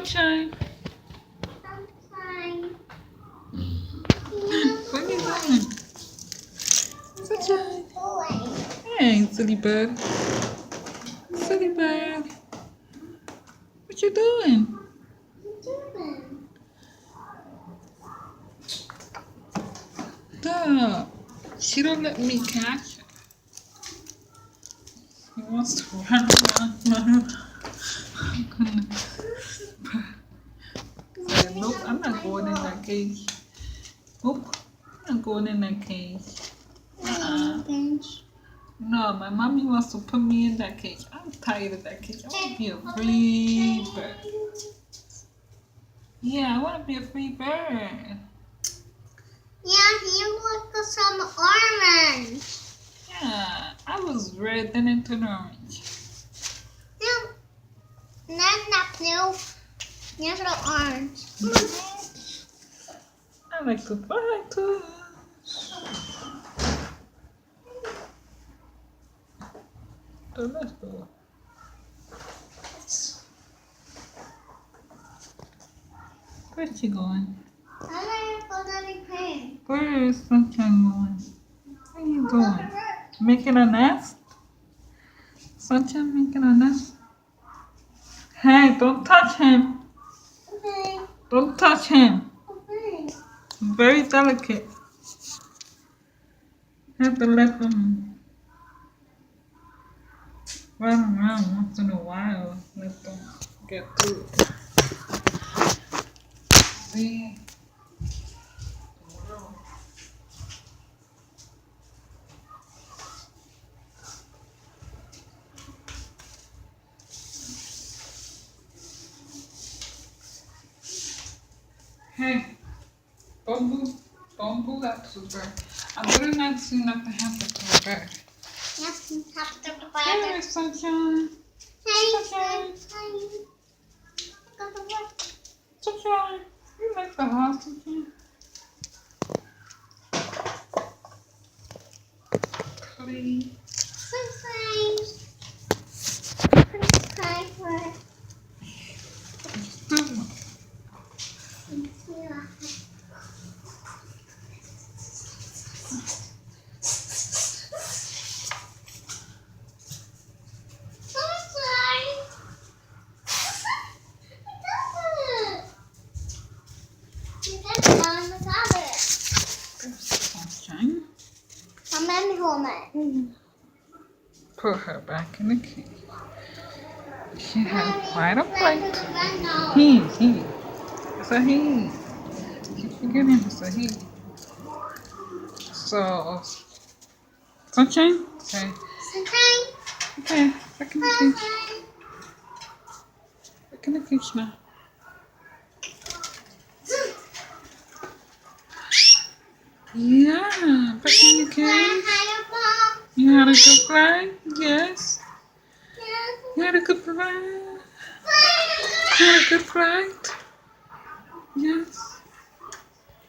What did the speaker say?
Sunshine. Sunshine. What are you doing? Sunshine. Hey, silly bird. Silly bird. What you doing? Stop. She don't let me catch her. He wants to run around. I'm gonna. Say, nope, I'm not going in that cage. Nope, I'm not going in that cage. No, my mommy wants to put me in that cage. I'm tired of that cage. I want to be a free bird. Yeah, I want to be a free bird. Yeah, he looked some orange. Yeah, I was red, then it turned orange. No, not blue. Here's the orange. I like to fly too. So let's go. Where's she going? I like to go to the crane. Where is Sunshine going? Where you going? Making a nest? Sunshine making a nest? Hey, don't touch him. Okay. Don't touch him. Okay. Very delicate. Have to let them run around once in a while. Let them get through it. See? Hey, don't do that to the bird. I better not see nothing happen to the bird. Yes, have to the Hey, fire. Sunshine. Hey, Sunshine. Go to work. Sunshine. You like the house, Sunshine? Please. Sunshine. Sunshine. Sunshine. I'm in home. Put her back in the cage. She had quite a fight. He. It's a he. Keep forgetting it's a he. So, Sunshine? Okay. Sunshine. Okay, back in the cage. Back in the cage now. Yeah, back in the cage. You had a good flight? Yes. You had a good flight? You had a good flight? Yes.